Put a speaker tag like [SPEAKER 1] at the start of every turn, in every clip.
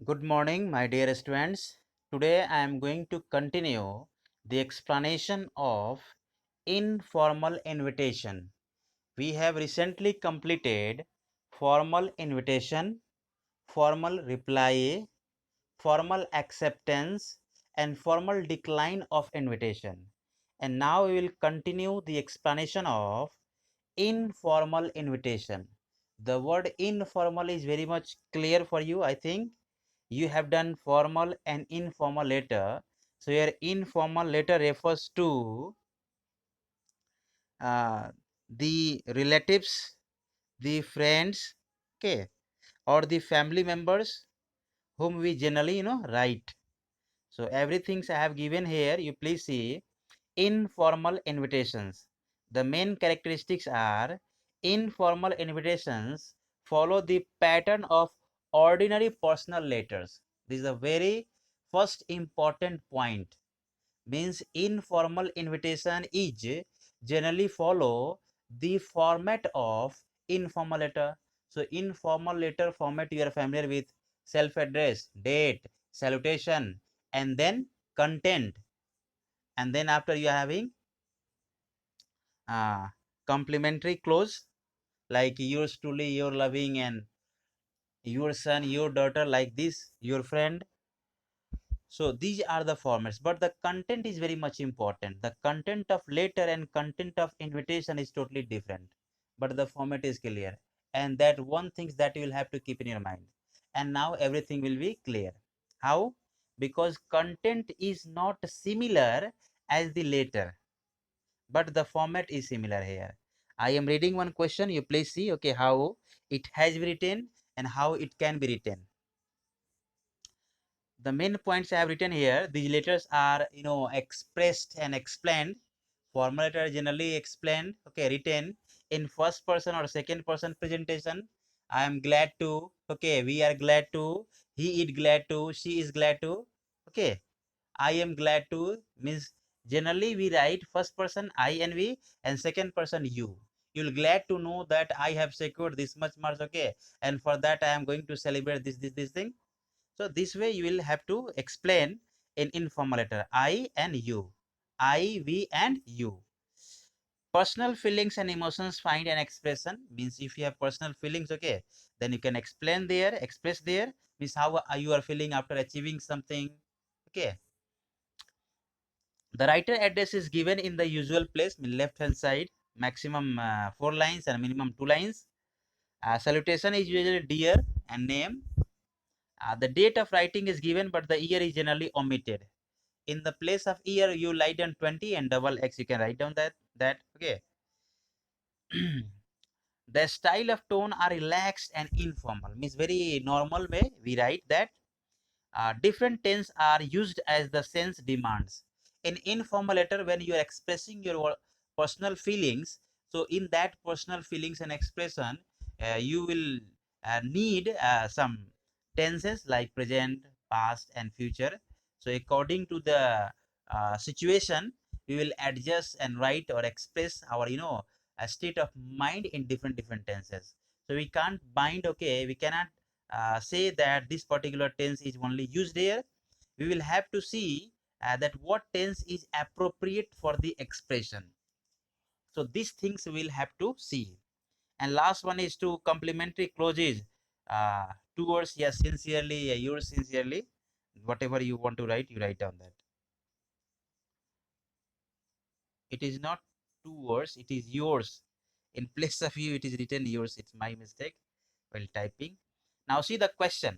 [SPEAKER 1] Good morning, my dear students. Today I am going to continue the explanation of informal invitation. We have recently completed formal invitation, formal reply, formal acceptance, and formal decline of invitation. And now we will continue the explanation of informal invitation. The word informal is very much clear for you, I think you have done formal and informal letter. So your informal letter refers to uh, the relatives, the friends, okay, or the family members whom we generally write. So everything I have given here, you please see informal invitations. The main characteristics are informal invitations follow the pattern of ordinary personal letters. This is a very first important point. Means informal invitation is generally follow the format of informal letter. So informal letter format you are familiar with: self address, date, salutation, and then content, and then after you are having complimentary clause like yours truly, your loving, and your son, your daughter, like this, your friend. So these are the formats, but the content is very much important. The content of letter and content of invitation is totally different, but the format is clear, and that one things that you will have to keep in your mind. And now everything will be clear. How? Because content is not similar as the letter, but the format is similar here. I am reading one question. You please see, okay, how it has been written and how it can be written. The main points I have written here, these letters are, expressed and explained. Formal letter generally explained, okay, written in first person or second person presentation. I am glad to, okay, we are glad to, he is glad to, she is glad to, okay. I am glad to means generally we write first person I and we and second person you. You'll glad to know that I have secured this much marks, okay, and for that I am going to celebrate this thing. So this way you will have to explain in informal letter I and you, I, we, and you. Personal feelings and emotions find an expression means if you have personal feelings, okay, then you can explain there, express there, means how you are feeling after achieving something, okay. The writer address is given in the usual place, left hand side, maximum 4 lines and minimum 2 lines. Salutation is usually dear and name. The date of writing is given, but the year is generally omitted. In the place of year, you write down 20 and double X. You can write down that okay. The style of tone are relaxed and informal. Means very normal way we write that. Different tense are used as the sense demands. In informal letter, when you are expressing your personal feelings, so in that personal feelings and expression, you will need some tenses like present, past, and future. So according to the situation, we will adjust and write or express our a state of mind in different tenses. So we can't bind, okay, we cannot say that this particular tense is only used here. We will have to see that what tense is appropriate for the expression. So these things we will have to see. And last one is to complementary clauses. Two words, yes, sincerely, yours sincerely. Whatever you want to write, you write down that. It is not two words, it is yours. In place of you, it is written yours. It's my mistake while typing. Now see the question.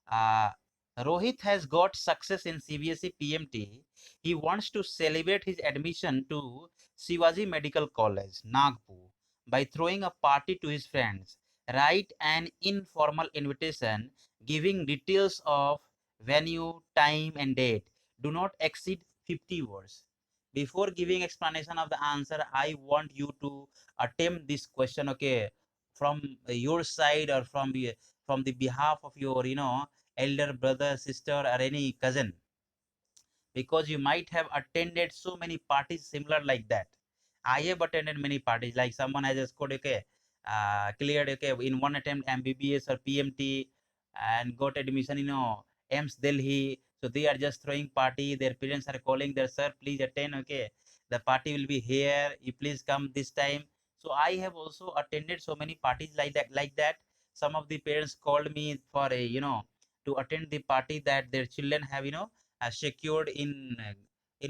[SPEAKER 1] Uh, Rohit has got success in CBSE PMT. He wants to celebrate his admission to Shivaji Medical College, Nagpur, by throwing a party to his friends. Write an informal invitation giving details of venue, time, and date. Do not exceed 50 words. Before giving explanation of the answer, I want you to attempt this question, okay, from your side or from the behalf of your elder brother, sister, or any cousin, because you might have attended so many parties similar like that. I have attended many parties, like someone has scored, okay, cleared, okay, in one attempt MBBS or PMT, and got admission, AIMS Delhi. So they are just throwing party. Their parents are calling their sir, please attend. Okay, the party will be here. You please come this time. So I have also attended so many parties like that. Like that, some of the parents called me for a to attend the party that their children have secured in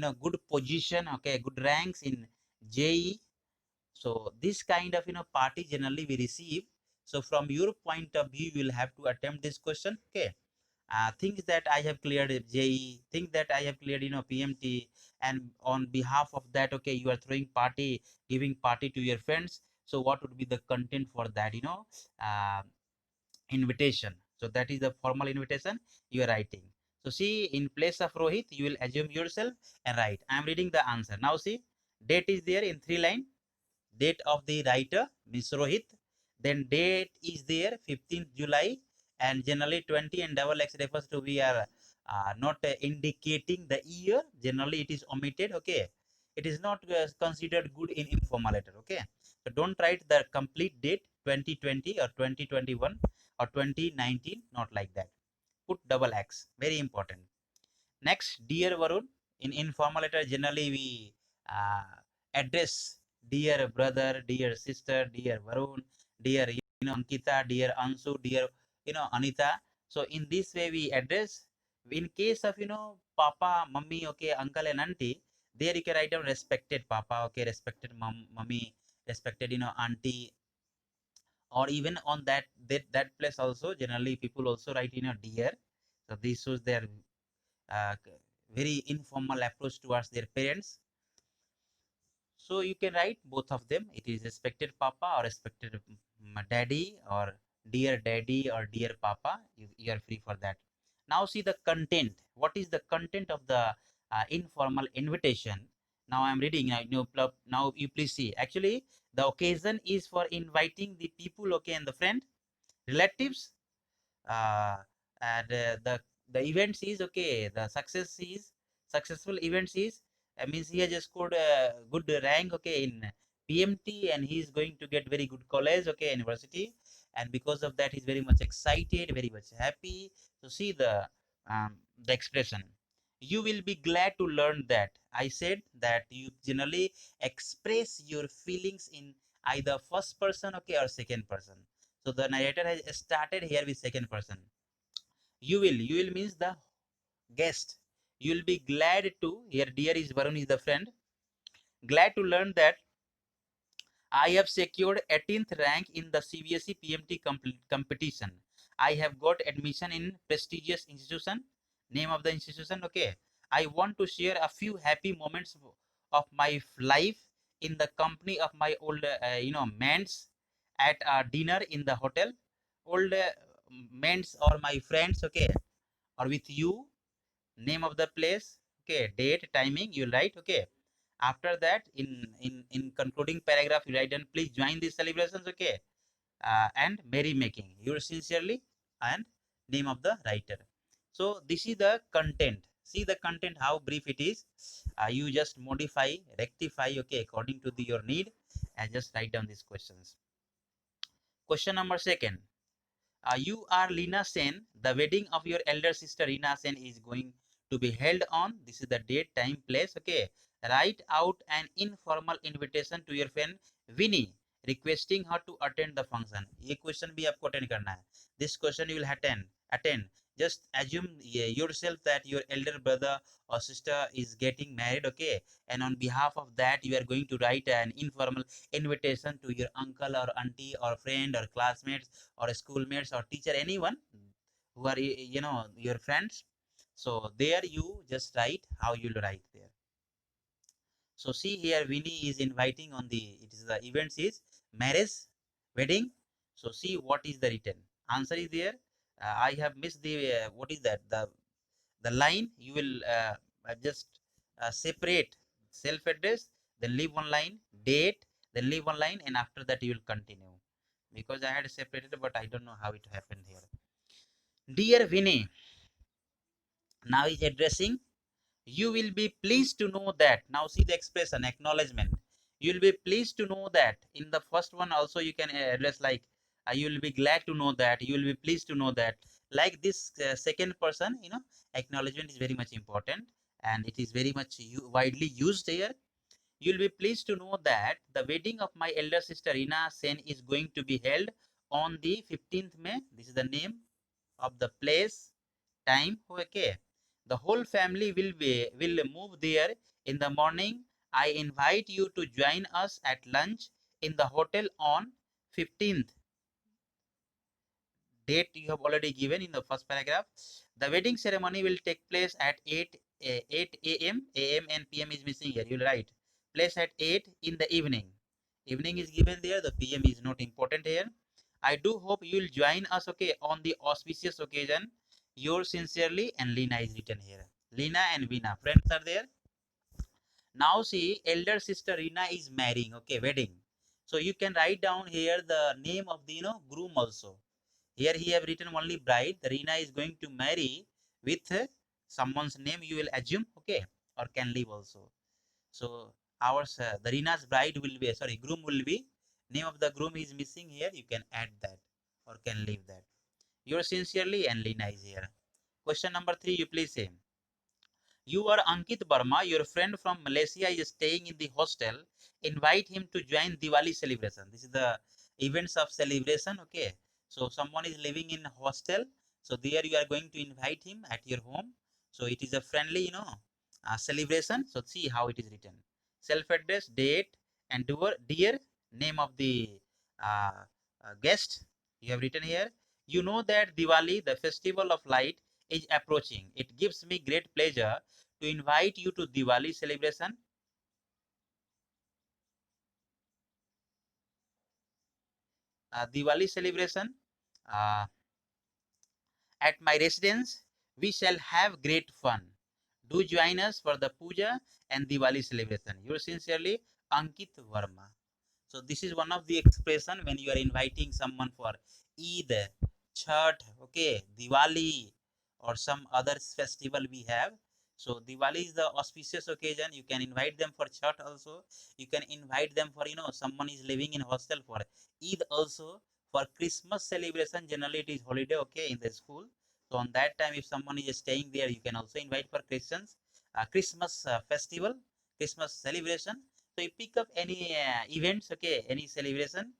[SPEAKER 1] a good position. Okay, good ranks in JE. So this kind of party generally we receive. So from your point of view, you will have to attempt this question. Okay, things that I have cleared JE, things that I have cleared PMT, and on behalf of that, okay, you are throwing party, giving party to your friends. So what would be the content for that uh, invitation? So that is the formal invitation you are writing. So see, in place of Rohit, you will assume yourself and write. I am reading the answer. Now see, date is there in 3 line. Date of the writer means Rohit. Then date is there 15th July, and generally 20 and double X refers to we are not indicating the year. Generally it is omitted. Okay, it is not considered good in informal letter. Okay, so don't write the complete date 2020 or 2021 or 2019, not like that. Put double X, very important. Next, dear Varun. In informal letter, generally we address dear brother, dear sister, dear Varun, dear Ankita, dear Ansu, dear Anita. So in this way we address. In case of Papa, Mummy, okay, uncle and auntie, there you can write down respected Papa, okay, respected Mummy, respected auntie, or even on that place also. Generally, people also write dear. So this shows their uh, very informal approach towards their parents. So you can write both of them. It is respected Papa or respected daddy, or dear daddy or dear Papa. You are free for that. Now see the content. What is the content of the informal invitation? Now I'm reading. Now you please see. Actually, the occasion is for inviting the people, okay, and the friend, relatives, uh, and the events is okay. The successful events is means he has just scored a good rank, okay, in PMT, and he is going to get very good college, okay, university, and because of that he's very much excited, very much happy. So see the expression. You will be glad to learn that I said that you generally express your feelings in either first person, okay, or second person. So the narrator has started here with second person. You will means the guest. You will be glad to, here dear is Varun is the friend, glad to learn that I have secured 18th rank in the CBSE PMT competition. I have got admission in prestigious institution. Name of the institution, okay. I want to share a few happy moments of my life in the company of my old, mates at a dinner in the hotel. Old mates or my friends, okay, or with you. Name of the place, okay, date, timing, you write, okay. After that, in concluding paragraph, you write, and please join these celebrations, okay, and merrymaking, yours sincerely, and name of the writer. So this is the content. See the content, how brief it is. You just modify, rectify, okay, according to your need, and just write down these questions. Question number second. You are Lina Sen. The wedding of your elder sister Rina Sen is going to be held on. This is the date, time, place. Okay. Write out an informal invitation to your friend Winnie, requesting her to attend the function. ये question भी आपको attend करना है. This question you will attend. Just assume yourself that your elder brother or sister is getting married. Okay. And on behalf of that, you are going to write an informal invitation to your uncle or auntie or friend or classmates or schoolmates or teacher, anyone who are your friends. So there you just write how you'll write there. So see here, Winnie is inviting on the, it is the events is marriage, wedding. So see what is the written answer is there. I have missed the what is that, the line. You will just separate self address, then leave one line, date, then leave one line, and after that you will continue, because I had separated, but I don't know how it happened here. Dear Vinny, now is addressing. You will be pleased to know that. Now see the expression, acknowledgement. You will be pleased to know that. In the first one also you can address like You will be glad to know that, you will be pleased to know that. Like this second person, acknowledgement is very much important, and it is very much widely used here. You will be pleased to know that the wedding of my elder sister Rina Sen is going to be held on the 15th May. This is the name of the place, time. Okay. The whole family will move there in the morning. I invite you to join us at lunch in the hotel on 15th. Date you have already given in the first paragraph. The wedding ceremony will take place at 8 a.m. a.m. and p.m. is missing here. You'll write place at 8 in the evening. Evening is given there. The p.m. is not important here. I do hope you'll join us, okay, on the auspicious occasion. Yours sincerely, and Lina is written here. Lina and Vina, friends are there. Now see, elder sister Rina is marrying, okay, wedding. So you can write down here the name of the groom also. Here he have written only bride. The Rina is going to marry with someone's name, you will assume, okay, or can leave also. So ours, the Rina's bride will be, sorry, groom will be, name of the groom is missing here. You can add that or can leave that. Yours sincerely, and Lina is here. Question number 3, you please say. You are Ankit Burma, your friend from Malaysia is staying in the hostel. Invite him to join Diwali celebration. This is the events of celebration. Okay. So someone is living in hostel. So there you are going to invite him at your home. So it is a friendly, celebration. So see how it is written. Self-address, date, and dear name of the uh, guest. You have written here. You know that Diwali, the festival of light, is approaching. It gives me great pleasure to invite you to Diwali celebration. Diwali celebration uh, at my residence. We shall have great fun. Do join us for the puja and Diwali celebration. Yours sincerely, Ankit Verma. So this is one of the expression when you are inviting someone for Eid, Chhat, okay, Diwali, or some other festival we have. So Diwali is the auspicious occasion. You can invite them for Chhat also. You can invite them for someone is living in hostel for Eid also. For Christmas celebration, generally it is holiday, okay, in the school. So on that time, if someone is staying there, you can also invite for Christians. Christmas festival, Christmas celebration. So you pick up any events, okay, any celebration,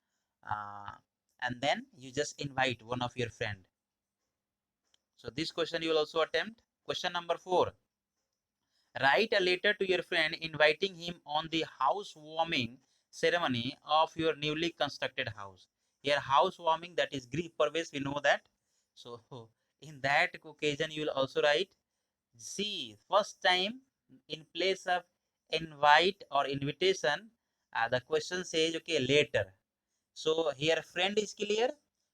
[SPEAKER 1] uh, and then you just invite one of your friend. So this question you will also attempt. Question number 4. Write a letter to your friend inviting him on the housewarming ceremony of your newly constructed house. Here housewarming, that is Grih Parvesh, we know that. So in that occasion you will also write, see, first time in place of invite or invitation, the question says, okay, later. So here friend is clear.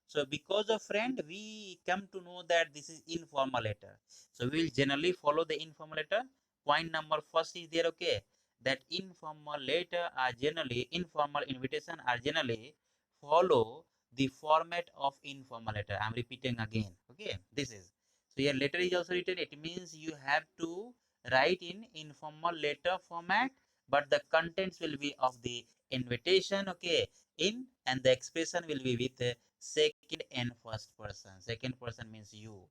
[SPEAKER 1] So because of friend, we come to know that this is informal letter. So we will generally follow the informal letter. Point number first is there, okay, that informal letter are generally, informal invitation are generally follow the format of informal letter. I'm repeating again, okay, this is. So your letter is also written. It means you have to write in informal letter format, but the contents will be of the invitation, okay, in, and the expression will be with second and first person. Second person means you.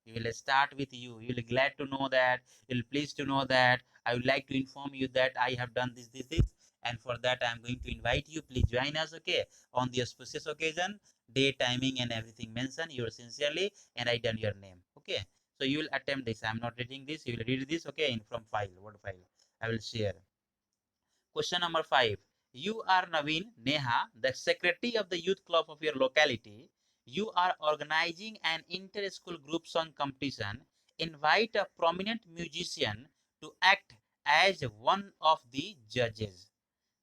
[SPEAKER 1] You will start with you. You will glad to know that. You will pleased to know that. I would like to inform you that I have done this, and for that I am going to invite you. Please join us, okay, on the auspicious occasion. Day, timing, and everything mentioned. Yours sincerely, and write down your name. Okay. So you will attempt this. I am not reading this. You will read this, okay, in from file, word file. I will share. Question number 5. You are Naveen Neha, the secretary of the youth club of your locality. You are organizing an inter-school group song competition. Invite a prominent musician to act as one of the judges.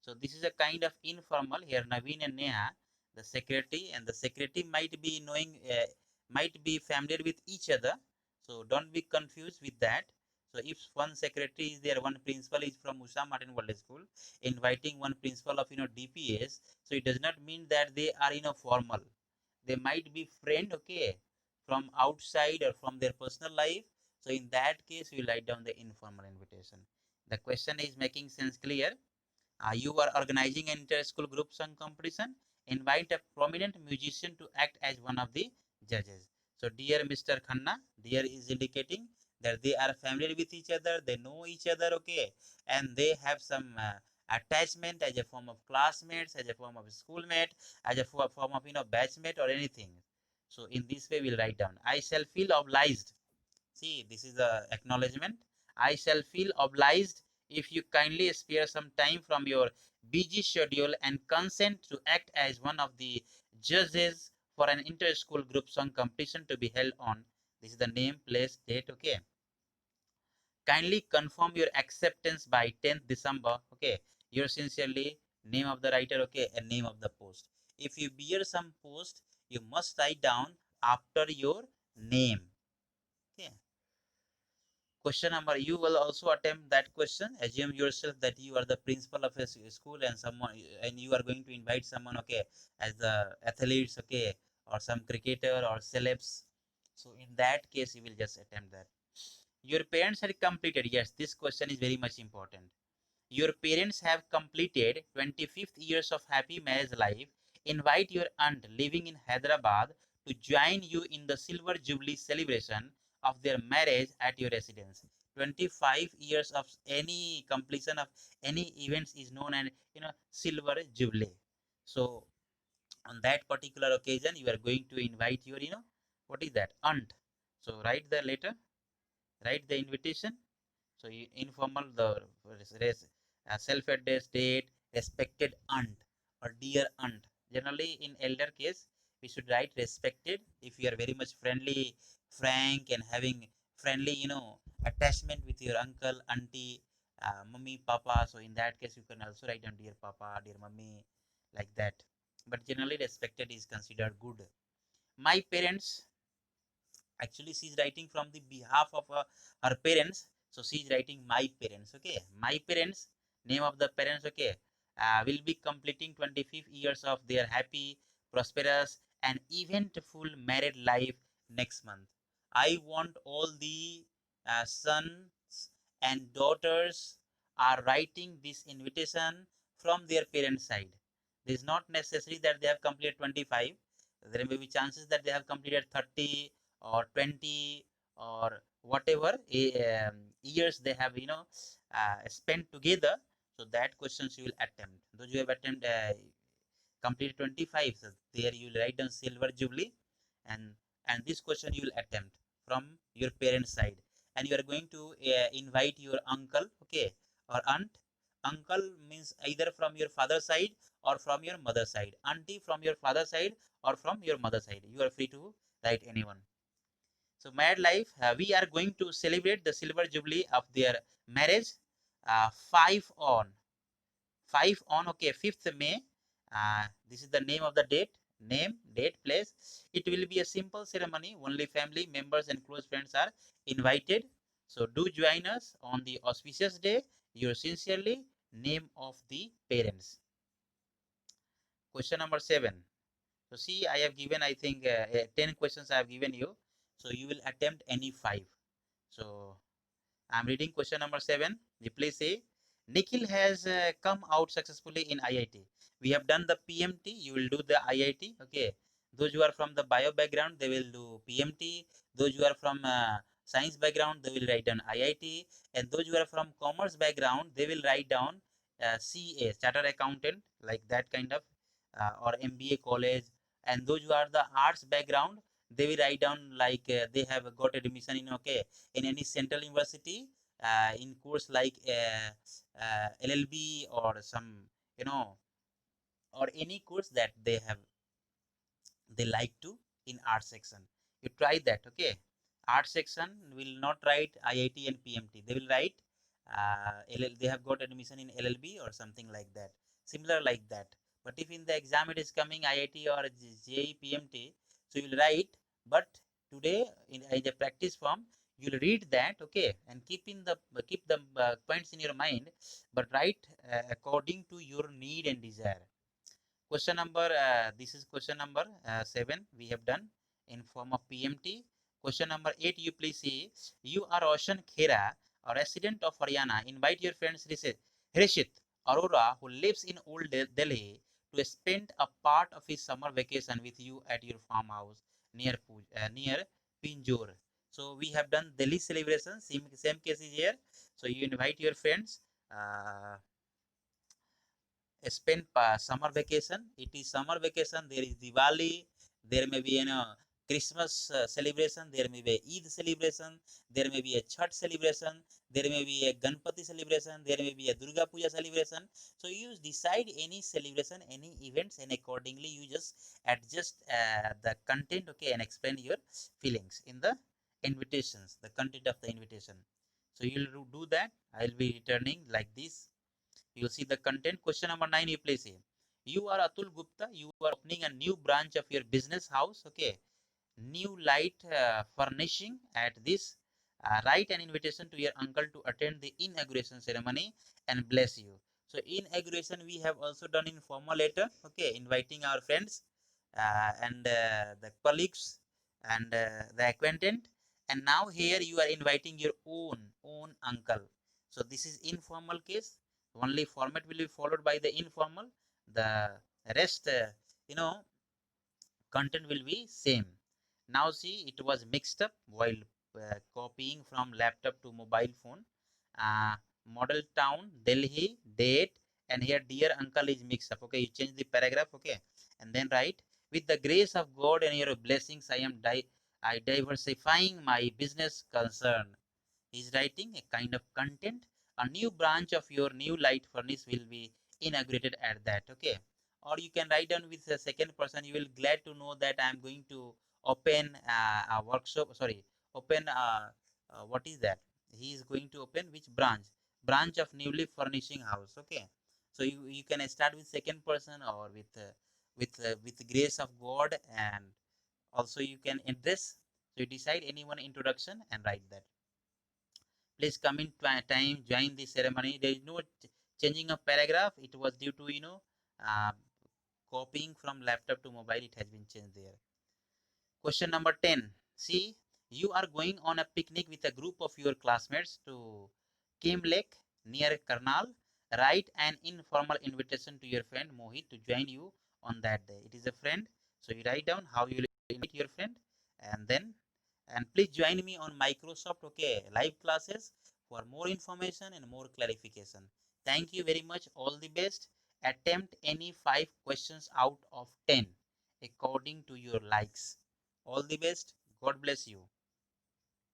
[SPEAKER 1] So this is a kind of informal here. Naveen and Neha, the secretary, and the secretary might be knowing, might be familiar with each other. So don't be confused with that. So if one secretary is there, one principal is from Usha Martin World School, inviting one principal of DPS, so it does not mean that they are formal. They might be friend, okay, from outside or from their personal life. So in that case, you write down the informal invitation. The question is making sense clear. You are organizing an inter-school group song competition. invite a prominent musician to act as one of the judges. So dear Mr. Khanna, dear is indicating that they are familiar with each other, they know each other, okay, and they have some attachment as a form of classmates, as a form of schoolmate, as a form of batchmate or anything. So in this way we'll write down, I shall feel obliged. See, this is the acknowledgement. I shall feel obliged if you kindly spare some time from your busy schedule and consent to act as one of the judges for an inter-school group song competition to be held on. This is the name, place, date, okay. Kindly confirm your acceptance by 10th December, okay. Yours sincerely, name of the writer, okay, and name of the post. If you bear some post, you must write down after your name, okay. Question number, you will also attempt that question. Assume yourself that you are the principal of a school and someone, and you are going to invite someone, okay, as the athletes, okay, or some cricketer or celebs. So in that case, you will just attempt that. Your parents had completed. Yes, this question is very much important. Your parents have completed 25th years of happy marriage life. Invite your aunt living in Hyderabad to join you in the silver jubilee celebration of their marriage at your residence. 25 years of any completion of any events is known as silver jubilee. So on that particular occasion, you are going to invite your what is that, aunt. So write the letter, write the invitation. So informal, the self-addressed, date, respected aunt or dear aunt. Generally, in elder case, we should write respected. If you are very much friendly, frank, and having friendly, attachment with your uncle, auntie, mummy, papa. So in that case, you can also write down dear papa, dear mummy, like that. But generally, respected is considered good. My parents, actually she's writing from the behalf of her parents, so she's writing my parents, okay. My parents, name of the parents, okay, will be completing 25 years of their happy, prosperous, and eventful married life next month. I want all the sons and daughters are writing this invitation from their parents side. It is not necessary that they have completed 25. There may be chances that they have completed 30 or 20 or whatever years they have spent together. So that questions you will attempt. Those you have attempted completed 25, so there you will write down silver jubilee, and this question you will attempt from your parents side, and you are going to invite your uncle, okay, or aunt. Uncle means either from your father side or from your mother side. Auntie from your father side or from your mother side. You are free to write anyone. So married life, we are going to celebrate the silver jubilee of their marriage. 5 on okay, 5th May. This is the name of the date, name, date, place. It will be a simple ceremony. Only family members and close friends are invited. So do join us on the auspicious day. Yours sincerely, name of the parents. Question number 7. So see, I have given, I think, 10 questions I have given you. So you will attempt any 5. So I'm reading question number 7. Please say, Nikhil has come out successfully in IIT. We have done the PMT. You will do the IIT. Okay. Those who are from the bio background, they will do PMT. Those who are from science background, they will write down IIT. And those who are from commerce background, they will write down CA, Chartered Accountant, like that kind of, or MBA college. And those who are the arts background, they will write down like they have got admission in, okay, in any central university in course like LLB or some, or any course that they like to in art section. You try that, okay. Art section will not write IIT and PMT. They will write they have got admission in LLB or something like that, similar like that. But if in the exam it is coming IIT or JEE PMT, so you will write. But today in the practice form, you'll read that, okay, and keep the points in your mind, but write according to your need and desire. Question number, this is question number 7 we have done in form of PMT. Question number 8, you please see, you are Roshan Khera, a resident of Haryana. Invite your friends Rishit Arora, who lives in Old Delhi, to spend a part of his summer vacation with you at your farmhouse near Pinjore. So we have done Delhi celebration. Same case is here. So you invite your friends. Spend summer vacation. It is summer vacation. There is Diwali. There may be Christmas celebration. There may be Eid celebration. There may be a Chhat celebration. There may be a Ganpati celebration. There may be a Durga Puja celebration. So you decide any celebration, any events, and accordingly you just adjust the content, okay, and explain your feelings in the invitations, the content of the invitation. So you'll do that. I'll be returning like this. You'll see the content. Question number 9, you please say. You are Atul Gupta. You are opening a new branch of your business house. Okay. New light furnishing at this. Write an invitation to your uncle to attend the inauguration ceremony and bless you. So inauguration we have also done in formal letter. Okay. Inviting our friends and the colleagues and the acquaintance. And now here you are inviting your own uncle. So this is informal case. Only format will be followed by the informal. The rest, content will be same. Now see, it was mixed up while copying from laptop to mobile phone. Model town, Delhi, date, and here dear uncle is mixed up. Okay, you change the paragraph. Okay, and then write, with the grace of God and your blessings, I diversifying my business concern. He's writing a kind of content. A new branch of your new light furnace will be inaugurated at that. Okay, or you can write down with the second person. You will glad to know that I am going to open a workshop. Sorry, open what is that? He is going to open which branch of newly furnishing house. Okay, so you can start with second person or with grace of God, and also you can address. So you decide any one introduction and write that. Please come in time, join the ceremony. There is no changing of paragraph. It was due to uh, copying from laptop to mobile. It has been changed there. Question number 10. See, you are going on a picnic with a group of your classmates to Kim Lake near Karnal. Write an informal invitation to your friend Mohit to join you on that day. It is a friend. So you write down how you will invite your friend, and then please join me on Microsoft, okay, live classes for more information and more clarification. Thank you very much. All the best. Attempt any 5 questions out of 10 according to your likes. All the best. God bless you.